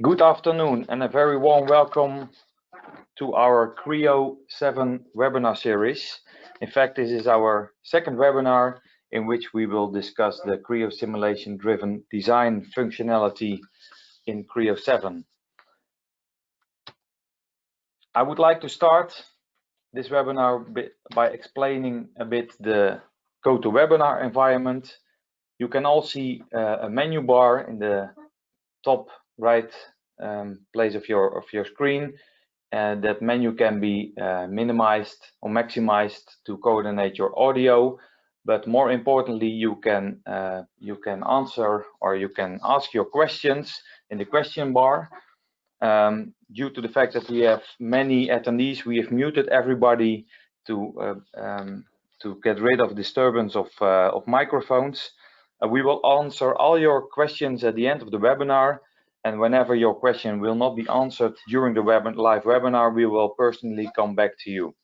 Good afternoon and a very warm welcome to our Creo 7 webinar series. In fact, this is our second webinar in which we will discuss the Creo simulation driven design functionality in Creo 7. I would like to start this webinar by explaining a bit the GoToWebinar environment. You can all see a menu bar in the top right place of your screen. That menu can be minimized or maximized to coordinate your audio, but more importantly, you can answer or you can ask your questions in the question bar. Due to the fact that we have many attendees, we have muted everybody to get rid of disturbance of microphones. We will answer all your questions at the end of the webinar. And whenever your question will not be answered during the live webinar, we will personally come back to you.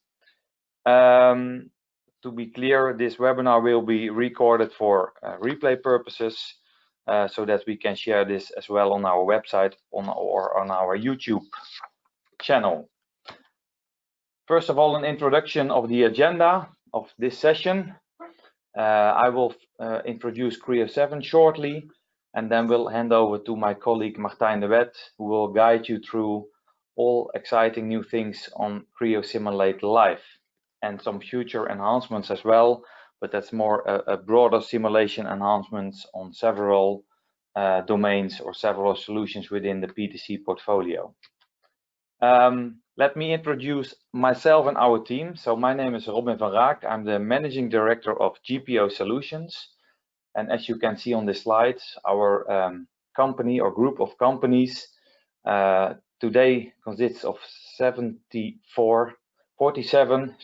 To be clear, this webinar will be recorded for replay purposes so that we can share this as well on our website or on our YouTube channel. First of all, an introduction of the agenda of this session. I will introduce Creo 7 shortly. And then we'll hand over to my colleague Martijn de Wet, who will guide you through all exciting new things on Creo Simulate Live and some future enhancements as well. But that's more a broader simulation enhancements on several domains or several solutions within the PTC portfolio. Let me introduce myself and our team. So my name is Robin van Raak. I'm the Managing Director of GPO Solutions. And as you can see on the slides, our company or group of companies today consists of 47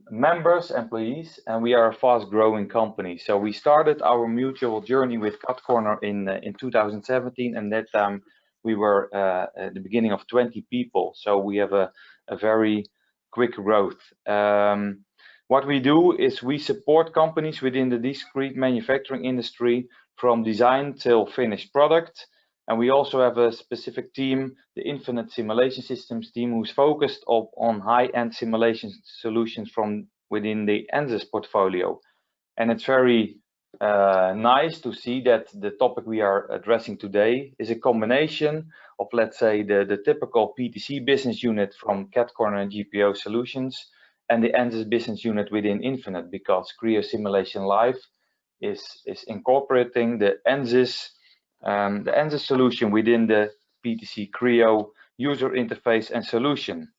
members, employees, and we are a fast-growing company. So we started our mutual journey with Cut Corner in 2017, and that time we were at the beginning of 20 people. So we have a very quick growth. What we do is we support companies within the discrete manufacturing industry from design till finished product. And we also have a specific team, the Infinite Simulation Systems team, who's focused on high-end simulation solutions from within the ANSYS portfolio. And it's very nice to see that the topic we are addressing today is a combination of, let's say, the typical PTC business unit from Cat Corner and GPO Solutions, and the ANSYS business unit within Infinite, because Creo Simulation Live is incorporating the ANSYS solution within the PTC Creo user interface and solution.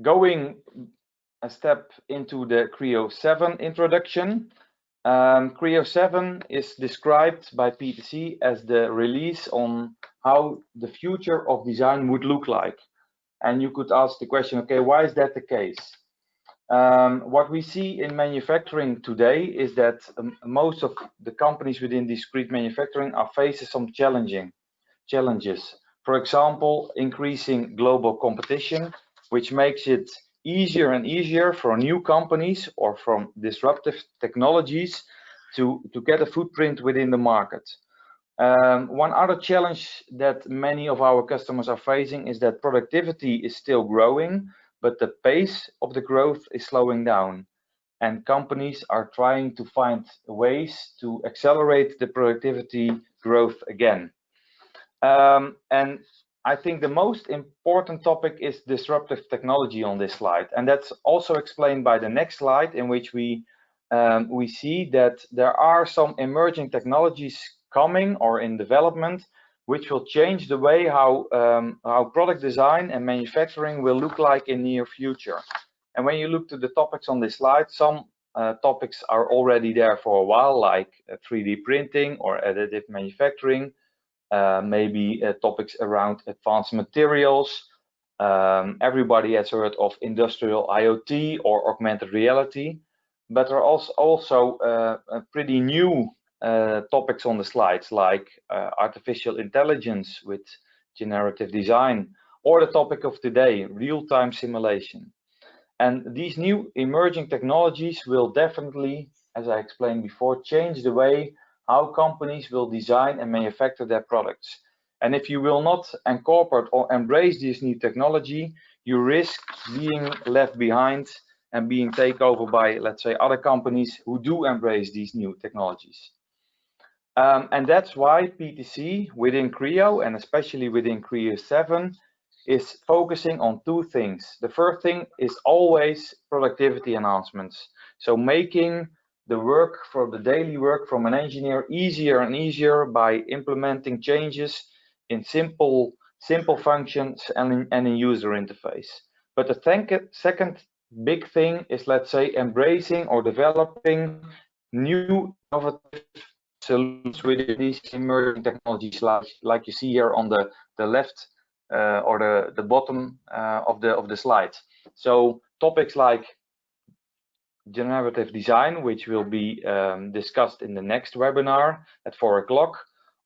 Going a step into the Creo 7 introduction. Creo 7 is described by PTC as the release on how the future of design would look like. And you could ask the question, okay, why is that the case? What we see in manufacturing today is that most of the companies within discrete manufacturing are facing some challenges. For example, increasing global competition, which makes it easier and easier for new companies or from disruptive technologies to get a footprint within the market. One other challenge that many of our customers are facing is that productivity is still growing, but the pace of the growth is slowing down. And companies are trying to find ways to accelerate the productivity growth again. And I think the most important topic is disruptive technology on this slide. And that's also explained by the next slide, in which we see that there are some emerging technologies coming or in development, which will change the way how product design and manufacturing will look like in near future. And when you look to the topics on this slide, some topics are already there for a while, like 3D printing or additive manufacturing, maybe topics around advanced materials. Everybody has heard of industrial IoT or augmented reality, but there are also pretty new topics on the slides, like artificial intelligence with generative design, or the topic of today, real-time simulation. And these new emerging technologies will definitely as I explained before, change the way how companies will design and manufacture their products. And if you will not incorporate or embrace this new technology, you risk being left behind and being taken over by, let's say, other companies who do embrace these new technologies. And that's why PTC within Creo, and especially within Creo 7, is focusing on two things. The first thing is always productivity enhancements. So making the work for the daily work from an engineer easier and easier by implementing changes in simple functions and in user interface. But the second big thing is, let's say, embracing or developing new innovative solutions within these emerging technologies, like you see here on the left or the bottom of the slide. So topics like generative design, which will be discussed in the next webinar at 4 o'clock,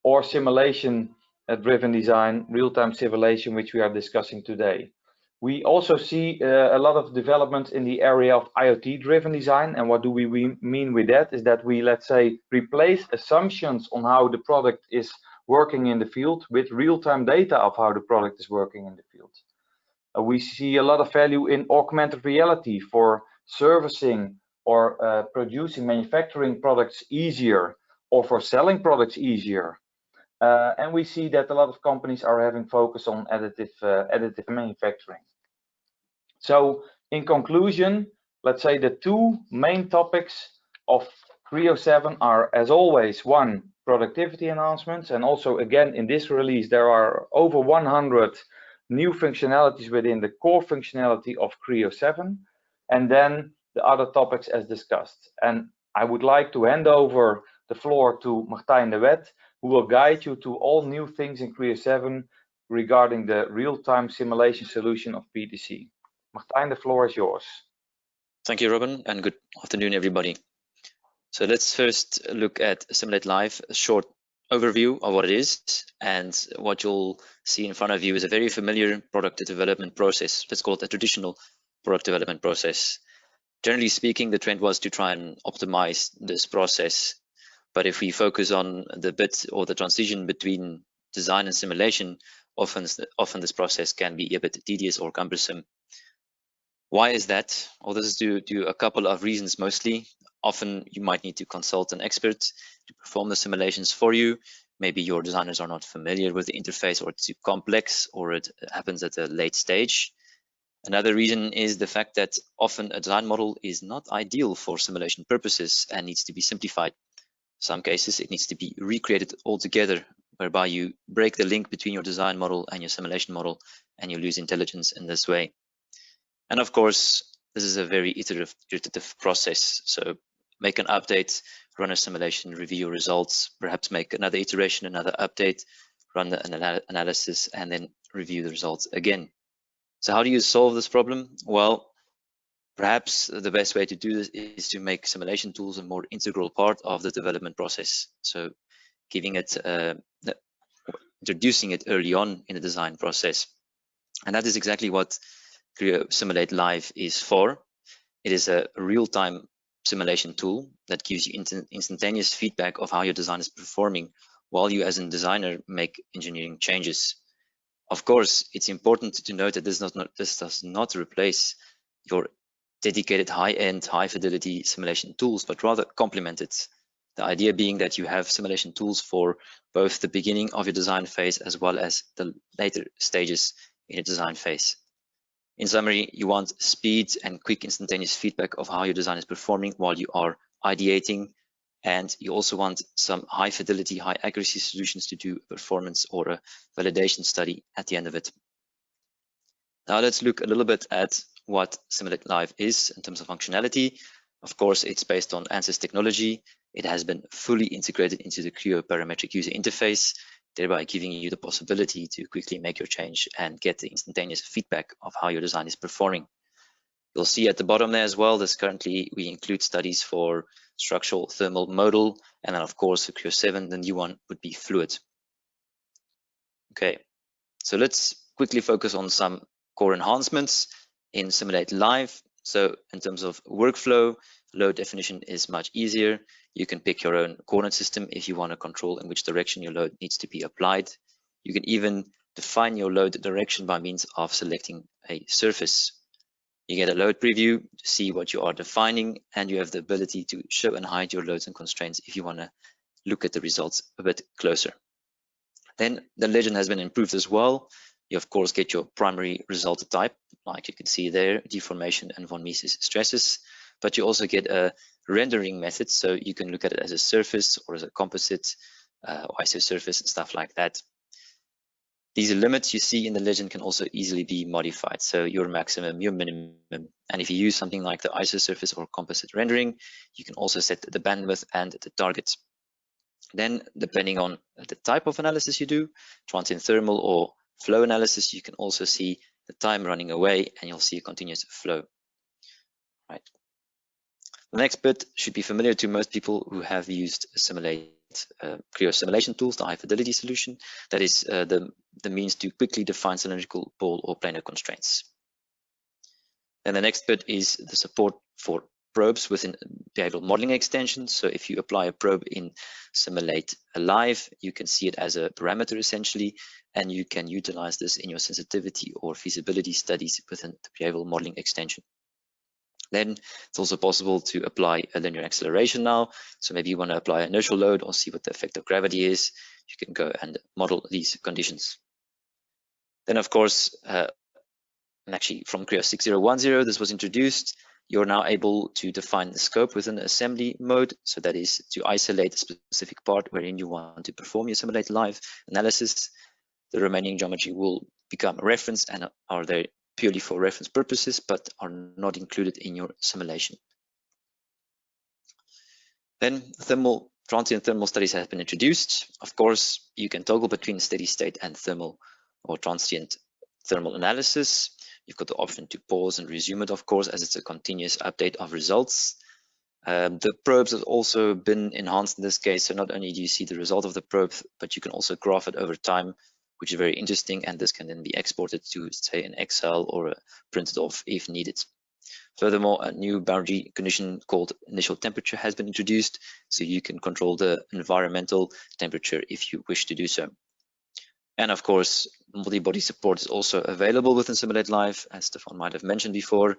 or simulation driven design, real-time simulation, which we are discussing today. We also see a lot of developments in the area of IoT driven design. And what do we mean with that is that we, let's say, replace assumptions on how the product is working in the field with real-time data of how the product is working in the field. We see a lot of value in augmented reality for servicing or producing, manufacturing products easier, or for selling products easier. And we see that a lot of companies are having focus on additive manufacturing. So in conclusion, let's say the two main topics of Creo 7 are, as always, one, productivity enhancements. And also, again, in this release, there are over 100 new functionalities within the core functionality of Creo 7. And then the other topics as discussed. And I would like to hand over the floor to Martijn de Wet, who will guide you to all new things in Creo 7 regarding the real-time simulation solution of PTC. Martijn, the floor is yours. Thank you, Robin, and good afternoon, everybody. So let's first look at Simulate Live, a short overview of what it is. And what you'll see in front of you is a very familiar product development process. Let's call it a traditional product development process. Generally speaking, the trend was to try and optimize this process. But if we focus on the bit or the transition between design and simulation, often this process can be a bit tedious or cumbersome. Why is that? Well, this is due to a couple of reasons mostly. Often you might need to consult an expert to perform the simulations for you. Maybe your designers are not familiar with the interface, or it's too complex, or it happens at a late stage. Another reason is the fact that often a design model is not ideal for simulation purposes and needs to be simplified. In some cases, it needs to be recreated altogether, whereby you break the link between your design model and your simulation model, and you lose intelligence in this way. And of course, this is a very iterative process. So make an update, run a simulation, review your results, perhaps make another iteration, another update, run the analysis, and then review the results again. So how do you solve this problem? Well, perhaps the best way to do this is to make simulation tools a more integral part of the development process. So giving it, introducing it early on in the design process. And that is exactly what Creo Simulate Live is for. It is a real-time simulation tool that gives you instantaneous feedback of how your design is performing while you as a designer make engineering changes. Of course, it's important to note that this does not replace your dedicated high-end, high-fidelity simulation tools, but rather complement it. The idea being that you have simulation tools for both the beginning of your design phase as well as the later stages in the design phase. In summary, you want speed and quick instantaneous feedback of how your design is performing while you are ideating, and you also want some high fidelity, high accuracy solutions to do a performance or a validation study at the end of it. Now let's look a little bit at what Simulate Live is in terms of functionality. Of course, it's based on ANSYS technology. It has been fully integrated into the Creo parametric user interface, thereby giving you the possibility to quickly make your change and get the instantaneous feedback of how your design is performing. You'll see at the bottom there as well, currently we include studies for structural thermal modal, and then of course for Creo 7, the new one would be fluid. Okay, so let's quickly focus on some core enhancements in Simulate Live. So in terms of workflow, Load definition is much easier. You can pick your own coordinate system if you want to control in which direction your load needs to be applied. You can even define your load direction by means of selecting a surface. You get a load preview to see what you are defining, and you have the ability to show and hide your loads and constraints if you want to look at the results a bit closer. Then the legend has been improved as well. You of course get your primary result type, like you can see there, deformation and von Mises stresses, but you also get a rendering method, so you can look at it as a surface or as a composite or isosurface and stuff like that. These limits you see in the legend can also easily be modified, so your maximum, your minimum, and if you use something like the isosurface or composite rendering, you can also set the bandwidth and the target. Then, depending on the type of analysis you do, transient thermal or flow analysis, you can also see the time running away, and you'll see a continuous flow. Right. The next bit should be familiar to most people who have used Simulate Creo Simulation tools, the high fidelity solution. That is the means to quickly define cylindrical, ball, or planar constraints. And the next bit is the support for probes within behavioral modeling extensions. So if you apply a probe in Simulate Live, you can see it as a parameter essentially, and you can utilize this in your sensitivity or feasibility studies within the behavioral modeling extension. Then it's also possible to apply a linear acceleration now. So maybe you want to apply an inertial load or see what the effect of gravity is. You can go and model these conditions. Then of course, and actually from Creo 6010, this was introduced. You're now able to define the scope within assembly mode. So that is to isolate a specific part wherein you want to perform your Simulate Live analysis. The remaining geometry will become a reference and are there purely for reference purposes, but are not included in your simulation. Then transient thermal studies have been introduced. Of course, you can toggle between steady state and thermal or transient thermal analysis. You've got the option to pause and resume it, of course, as it's a continuous update of results. The probes have also been enhanced in this case, so not only do you see the result of the probe, but you can also graph it over time, which is very interesting, and this can then be exported to, say, an Excel or printed off if needed. Furthermore, a new boundary condition called initial temperature has been introduced, so you can control the environmental temperature if you wish to do so. And of course, multi-body support is also available within Simulate Live, as Stefan might have mentioned before.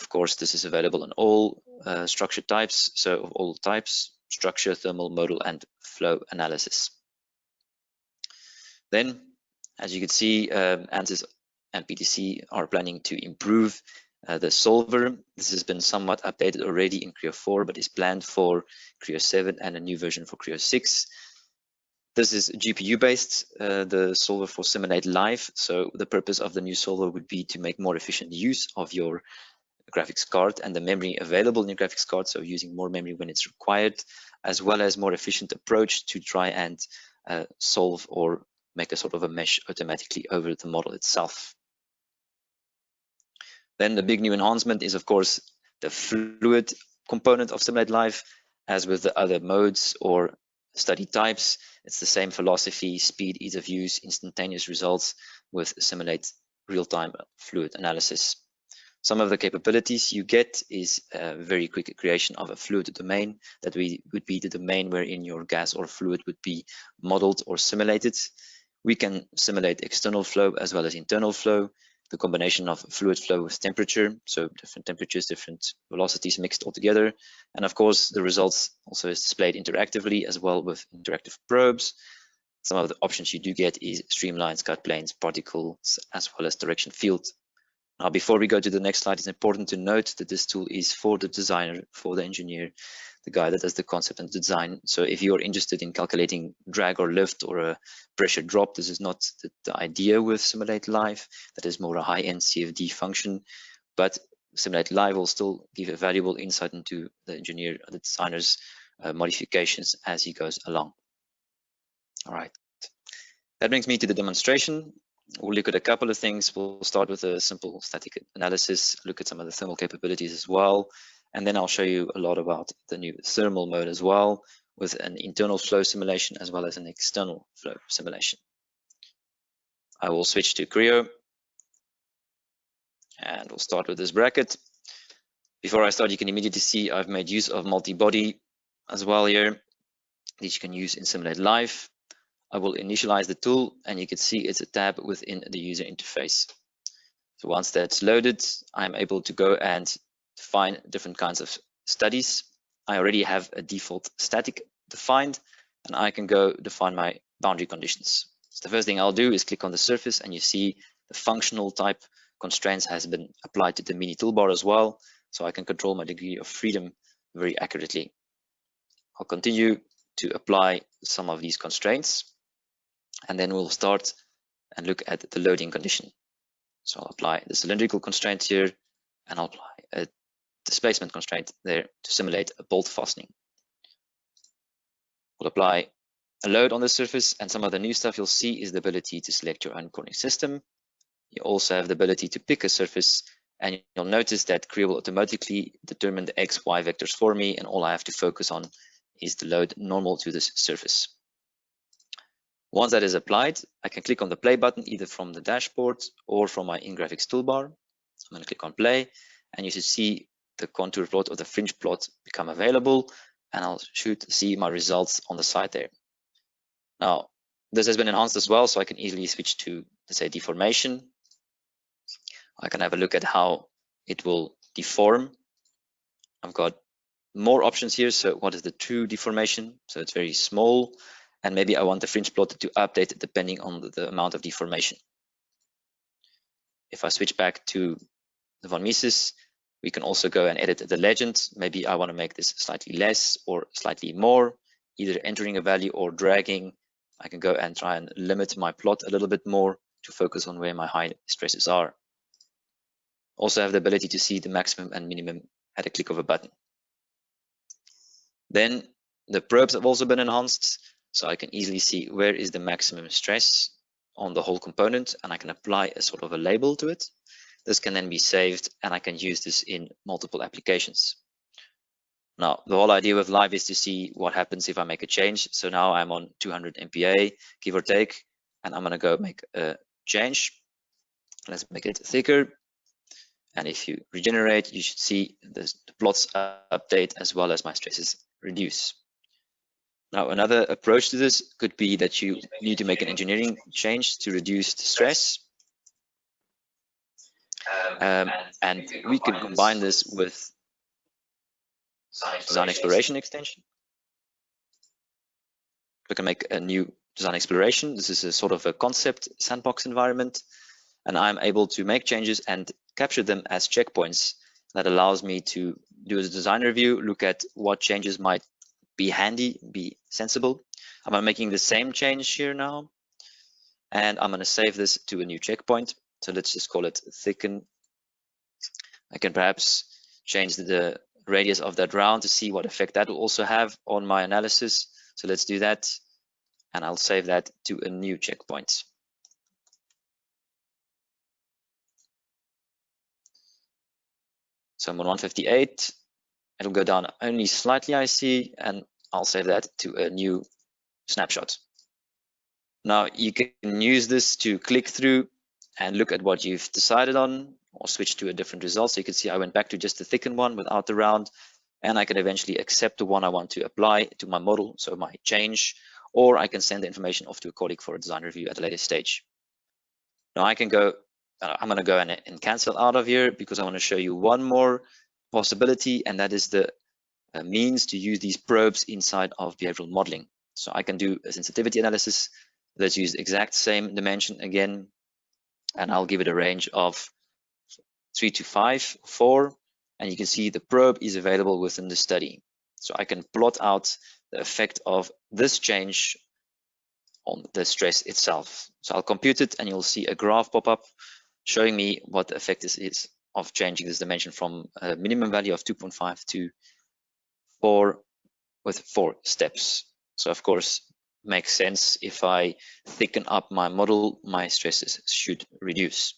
Of course, this is available in all structure types, so of all types, structure, thermal, modal, and flow analysis. Then, as you can see, ANSYS and PTC are planning to improve the solver. This has been somewhat updated already in Creo 4, but is planned for Creo 7 and a new version for Creo 6. This is GPU-based, the solver for Simulate Live. So the purpose of the new solver would be to make more efficient use of your graphics card and the memory available in your graphics card, so using more memory when it's required, as well as more efficient approach to try and solve or make a sort of a mesh automatically over the model itself. Then the big new enhancement is, of course, the fluid component of Simulate Live. As with the other modes or study types, it's the same philosophy, speed, ease of use, instantaneous results with Simulate real-time fluid analysis. Some of the capabilities you get is a very quick creation of a fluid domain that would be the domain wherein your gas or fluid would be modeled or simulated. We can simulate external flow as well as internal flow, the combination of fluid flow with temperature, so different temperatures, different velocities mixed all together. And of course, the results also is displayed interactively as well with interactive probes. Some of the options you do get is streamlines, cut planes, particles, as well as direction field. Now, before we go to the next slide, it's important to note that this tool is for the designer, for the engineer, the guy that does the concept and design. So if you're interested in calculating drag or lift or a pressure drop, this is not the idea with Simulate Live. That is more a high-end CFD function, but Simulate Live will still give a valuable insight into the engineer, the designer's modifications as he goes along. All right, that brings me to the demonstration. We'll look at a couple of things. We'll start with a simple static analysis, look at some of the thermal capabilities as well, and then I'll show you a lot about the new thermal mode as well, with an internal flow simulation as well as an external flow simulation. I will switch to Creo, and we'll start with this bracket. Before I start, you can immediately see I've made use of multi-body as well here, that you can use in Simulate Live. I will initialize the tool, and you can see it's a tab within the user interface. So once that's loaded, I'm able to go and define different kinds of studies. I already have a default static defined, and I can go define my boundary conditions. So the first thing I'll do is click on the surface, and you see the functional type constraints has been applied to the mini toolbar as well, so I can control my degree of freedom very accurately. I'll continue to apply some of these constraints, and then we'll start and look at the loading condition. So I'll apply the cylindrical constraint here, and I'll apply a displacement constraint there to simulate a bolt fastening. We'll apply a load on the surface, and some of the new stuff you'll see is the ability to select your own coordinate system. You also have the ability to pick a surface, and you'll notice that Creo will automatically determine the X, Y vectors for me, and all I have to focus on is the load normal to this surface. Once that is applied, I can click on the play button either from the dashboard or from my in-graphics toolbar. I'm going to click on play, and you should see the contour plot or the fringe plot become available, and I'll see my results on the side there. Now, this has been enhanced as well, so I can easily switch to, let's say, deformation. I can have a look at how it will deform. I've got more options here. So what is the true deformation? So it's very small, and maybe I want the fringe plot to update depending on the amount of deformation. If I switch back to the von Mises, we can also go and edit the legend. Maybe I want to make this slightly less or slightly more, either entering a value or dragging. I can go and try and limit my plot a little bit more to focus on where my high stresses are. Also have the ability to see the maximum and minimum at a click of a button. Then the probes have also been enhanced, so I can easily see where is the maximum stress on the whole component, and I can apply a sort of a label to it. This can then be saved, and I can use this in multiple applications. Now, the whole idea with Live is to see what happens if I make a change. So now I'm on 200 MPa, give or take, and I'm going to go make a change. Let's make it thicker. And if you regenerate, you should see the plots update as well as my stresses reduce. Now, another approach to this could be that you need to make an engineering change to reduce the stress. And we can combine this with design exploration extension. We can make a new design exploration. This is a sort of a concept sandbox environment, and I'm able to make changes and capture them as checkpoints. That allows me to do a design review, look at what changes might be handy, be sensible. I'm making the same change here now, and I'm going to save this to a new checkpoint. So let's just call it thicken. I can perhaps change the radius of that round to see what effect that will also have on my analysis. So let's do that, and I'll save that to a new checkpoint. So I'm on 158. It'll go down only slightly, I see, and I'll save that to a new snapshot. Now you can use this to click through and look at what you've decided on, or switch to a different result. So you can see I went back to just the thickened one without the round, and I can eventually accept the one I want to apply to my model, so my change, or I can send the information off to a colleague for a design review at a later stage. Now I can go, I'm going to go and cancel out of here because I want to show you one more possibility, and that is the means to use these probes inside of behavioral modeling. So I can do a sensitivity analysis. Let's use the exact same dimension again, and I'll give it a range of 3 to 5, 4, and you can see the probe is available within the study. So I can plot out the effect of this change on the stress itself. So I'll compute it, and you'll see a graph pop up showing me what the effect is of changing this dimension from a minimum value of 2.5 to 4 with 4 steps. So of course, makes sense. If I thicken up my model, my stresses should reduce.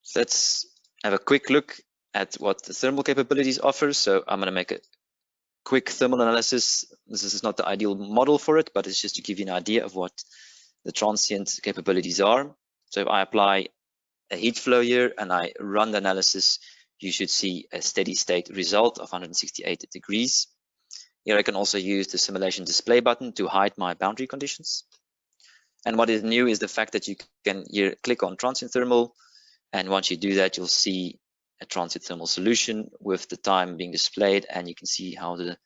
So let's have a quick look at what the thermal capabilities offer. So I'm going to make a quick thermal analysis. This is not the ideal model for it, but it's just to give you an idea of what the transient capabilities are. So if I apply a heat flow here and I run the analysis, you should see a steady state result of 168 degrees. Here I can also use the simulation display button to hide my boundary conditions. And what is new is the fact that you can here click on transient thermal, and once you do that, you'll see a transient thermal solution with the time being displayed, and you can see how the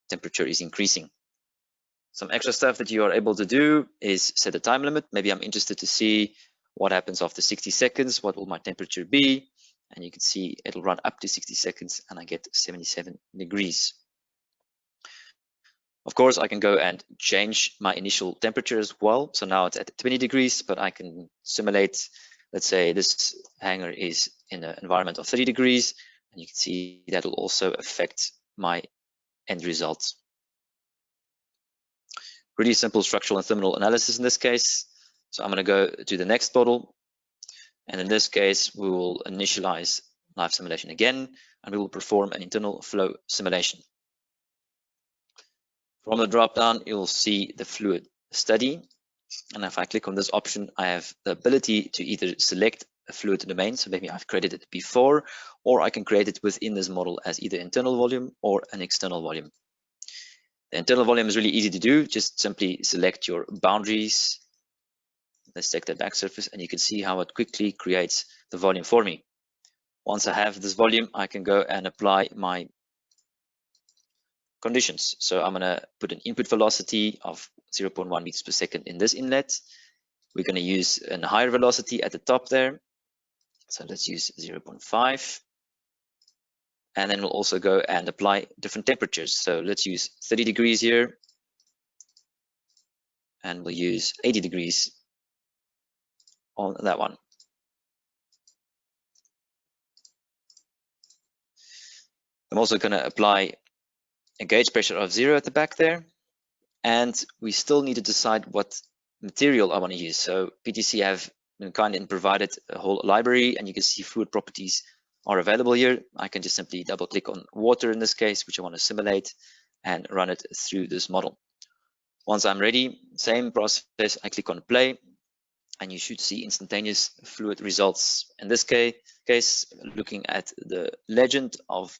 temperature is increasing. Some extra stuff that you are able to do is set a time limit. Maybe I'm interested to see what happens after 60 seconds, what will my temperature be? And you can see it'll run up to 60 seconds and I get 77 degrees. Of course, I can go and change my initial temperature as well. So now it's at 20 degrees, but I can simulate, let's say this hanger is in an environment of 30 degrees, and you can see that will also affect my end results. Really simple structural and thermal analysis in this case. So I'm going to go to the next model. And in this case, we will initialize live simulation again, and we will perform an internal flow simulation. From the drop-down, you'll see the fluid study. And if I click on this option, I have the ability to either select a fluid domain. So maybe I've created it before, or I can create it within this model as either internal volume or an external volume. The internal volume is really easy to do. Just simply select your boundaries. Let's take the back surface, and you can see how it quickly creates the volume for me. Once I have this volume, I can go and apply my conditions. So I'm going to put an input velocity of 0.1 meters per second in this inlet. We're going to use a higher velocity at the top there. So let's use 0.5. And then we'll also go and apply different temperatures. So let's use 30 degrees here. And we'll use 80 degrees on that one. I'm also going to apply a gauge pressure of 0 at the back there. And we still need to decide what material I want to use. So PTC have been kind and provided a whole library, and you can see fluid properties are available here. I can just simply double click on water in this case, which I want to simulate, and run it through this model. Once I'm ready, same process, I click on play, and you should see instantaneous fluid results. In this case, looking at the legend of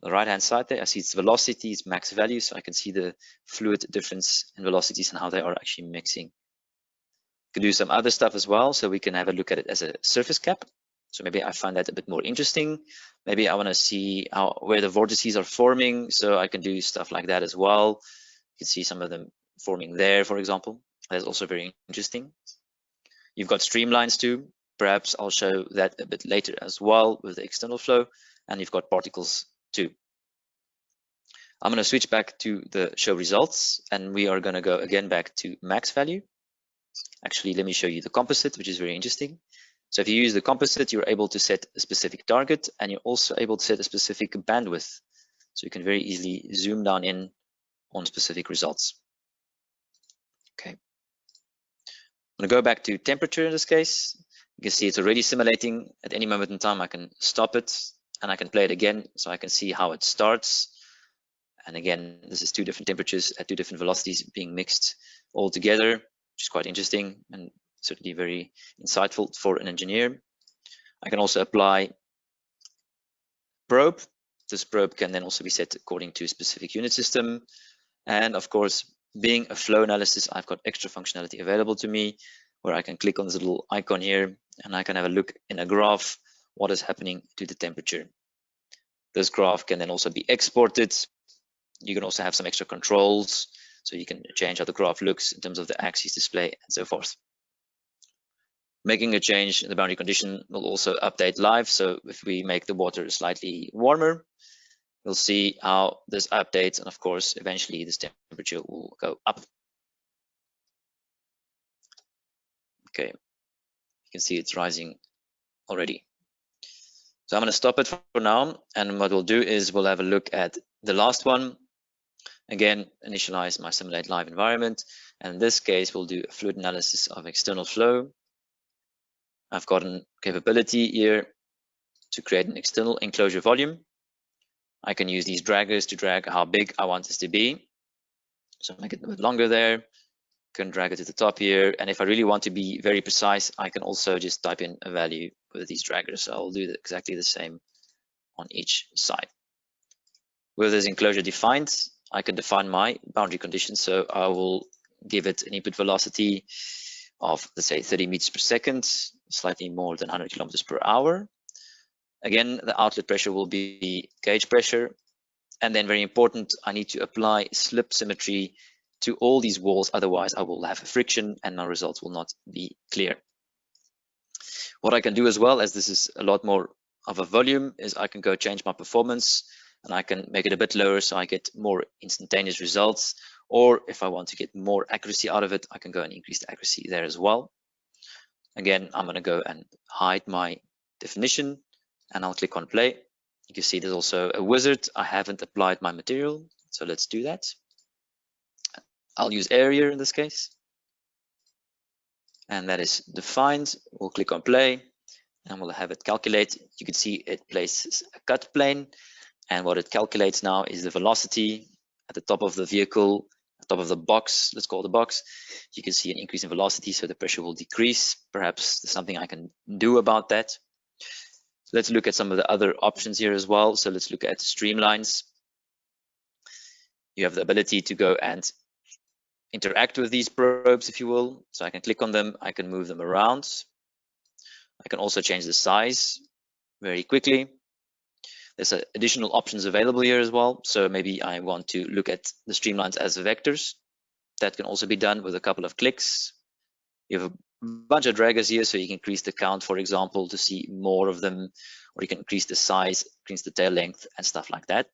the right hand side there, I see its velocity, its max value, so I can see the fluid difference in velocities and how they are actually mixing. We can do some other stuff as well, so we can have a look at it as a surface cap. So maybe I find that a bit more interesting. Maybe I want to see where the vortices are forming, so I can do stuff like that as well. You can see some of them forming there, for example. That's also very interesting. You've got streamlines too. Perhaps I'll show that a bit later as well with the external flow. And you've got particles too. I'm going to switch back to the show results, and we are going to go again back to max value. Actually, let me show you the composite, which is very interesting. So if you use the composite, you're able to set a specific target, and you're also able to set a specific bandwidth. So you can very easily zoom down in on specific results. Okay. I'm going to go back to temperature in this case. You can see it's already simulating. At any moment in time, I can stop it and I can play it again, so I can see how it starts. And again, this is two different temperatures at two different velocities being mixed all together, which is quite interesting and certainly very insightful for an engineer. I can also apply probe. This probe can then also be set according to a specific unit system. And of course, being a flow analysis, I've got extra functionality available to me where I can click on this little icon here and I can have a look in a graph what is happening to the temperature. This graph can then also be exported. You can also have some extra controls, so you can change how the graph looks in terms of the axis display and so forth. Making a change in the boundary condition will also update live. So if we make the water slightly warmer, we'll see how this updates, and of course, eventually this temperature will go up. Okay, you can see it's rising already. So I'm going to stop it for now, and what we'll do is we'll have a look at the last one. Again, initialize my simulate live environment, and in this case, we'll do a fluid analysis of external flow. I've got a capability here to create an external enclosure volume. I can use these draggers to drag how big I want this to be. So make it a bit longer there. can drag it to the top here. And if I really want to be very precise, I can also just type in a value with these draggers. So I'll do exactly the same on each side. With this enclosure defined, I can define my boundary conditions. So I will give it an input velocity of, let's say, 30 meters per second, slightly more than 100 kilometers per hour. Again, the outlet pressure will be gauge pressure. And then very important, I need to apply slip symmetry to all these walls. Otherwise, I will have friction and my results will not be clear. What I can do as well, as this is a lot more of a volume, is I can go change my performance and I can make it a bit lower so I get more instantaneous results. Or if I want to get more accuracy out of it, I can go and increase the accuracy there as well. Again, I'm going to go and hide my definition and I'll click on play. You can see there's also a wizard. I haven't applied my material, so let's do that. I'll use area in this case. And that is defined. We'll click on play and we'll have it calculate. You can see it places a cut plane. And what it calculates now is the velocity at the top of the vehicle, top of the box, let's call it the box. You can see an increase in velocity, so the pressure will decrease. Perhaps there's something I can do about that. So let's look at some of the other options here as well. So let's look at streamlines. You have the ability to go and interact with these probes, if you will. So I can click on them, I can move them around. I can also change the size very quickly. There's additional options available here as well. So maybe I want to look at the streamlines as vectors. That can also be done with a couple of clicks. You have a bunch of draggers here, so you can increase the count, for example, to see more of them, or you can increase the size, increase the tail length and stuff like that.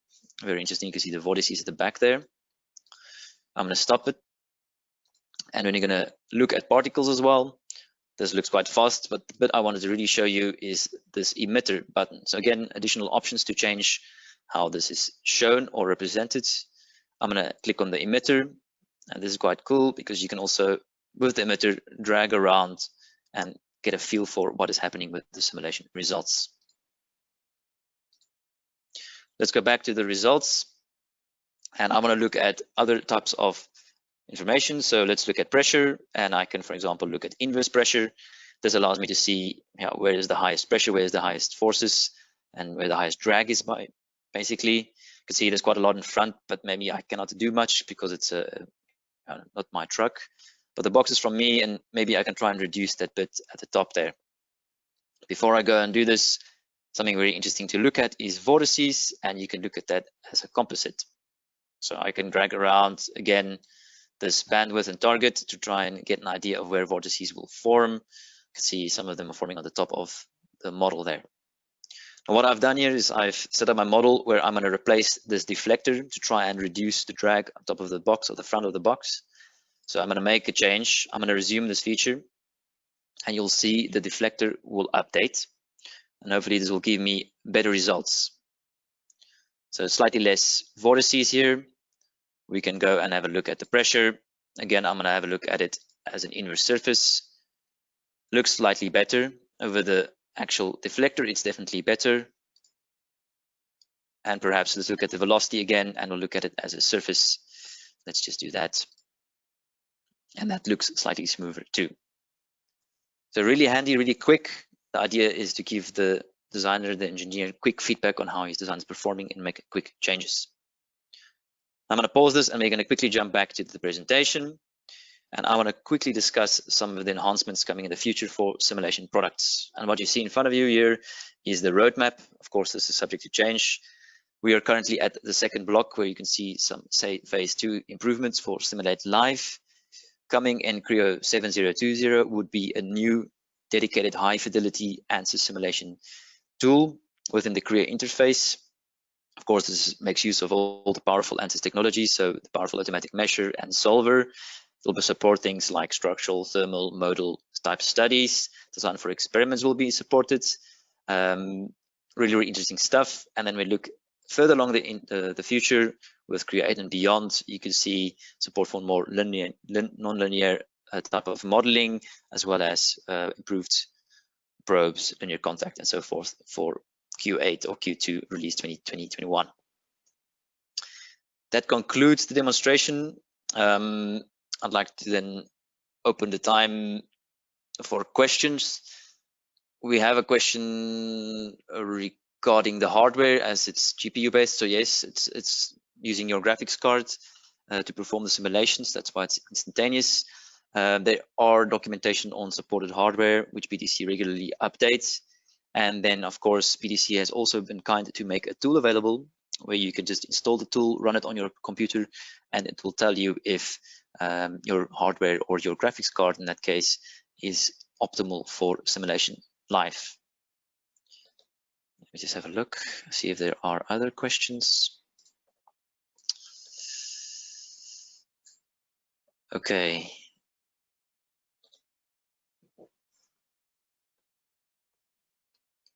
Very interesting. You can see the vortices at the back there. I'm going to stop it. And then you're going to look at particles as well. This looks quite fast, but the bit I wanted to really show you is this emitter button. So again, additional options to change how this is shown or represented. I'm going to click on the emitter, and this is quite cool because you can also, with the emitter, drag around and get a feel for what is happening with the simulation results. Let's go back to the results, and I want to look at other types of information. So let's look at pressure, and I can, for example, look at inverse pressure. This allows me to see where is the highest pressure, where is the highest forces, and where the highest drag is by. Basically, you can see there's quite a lot in front, but maybe I cannot do much because it's not my truck. But the box is from me, and maybe I can try and reduce that bit at the top there. Before I go and do this, something very interesting to look at is vortices, and you can look at that as a composite. So I can drag around again this bandwidth and target to try and get an idea of where vortices will form. You can see some of them are forming on the top of the model there. And what I've done here is I've set up my model where I'm going to replace this deflector to try and reduce the drag on top of the box or the front of the box. So I'm going to make a change. I'm going to resume this feature, and you'll see the deflector will update, and hopefully this will give me better results. So slightly less vortices here. We can go and have a look at the pressure. Again, I'm going to have a look at it as an inverse surface. Looks slightly better. Over the actual deflector, it's definitely better. And perhaps let's look at the velocity again, and we'll look at it as a surface. Let's just do that. And that looks slightly smoother too. So really handy, really quick. The idea is to give the designer, the engineer, quick feedback on how his design is performing and make quick changes. I'm going to pause this, and we're going to quickly jump back to the presentation. And I want to quickly discuss some of the enhancements coming in the future for simulation products. And what you see in front of you here is the roadmap. Of course, this is subject to change. We are currently at the second block where you can see some, say, phase 2 improvements for Simulate Live. Coming in Creo 7020 would be a new dedicated high fidelity answer simulation tool within the Creo interface. Of course, this makes use of all the powerful ANSYS technologies, so the powerful automatic measure and solver. It will support things like structural, thermal, modal type studies. Design for experiments will be supported. Really interesting stuff. And then we look further along the future with Creo 8 and beyond. You can see support for more linear, non-linear type of modeling, as well as improved probes, linear contact, and so forth for Q8 or Q2 release 2020-21. That concludes the demonstration. I'd like to then open the time for questions. We have a question regarding the hardware, as it's GPU based. So yes, it's using your graphics card to perform the simulations. That's why it's instantaneous. There are documentation on supported hardware, which PTC regularly updates. And then, of course, PTC has also been kind to make a tool available where you can just install the tool, run it on your computer, and it will tell you if your hardware or your graphics card, in that case, is optimal for simulation live. Let me just have a look, see if there are other questions. Okay.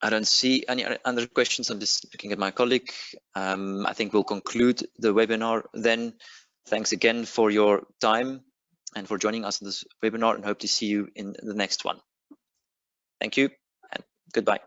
I don't see any other questions. I'm just looking at my colleague. I think we'll conclude the webinar then. Thanks again for your time and for joining us in this webinar, and hope to see you in the next one. Thank you and goodbye.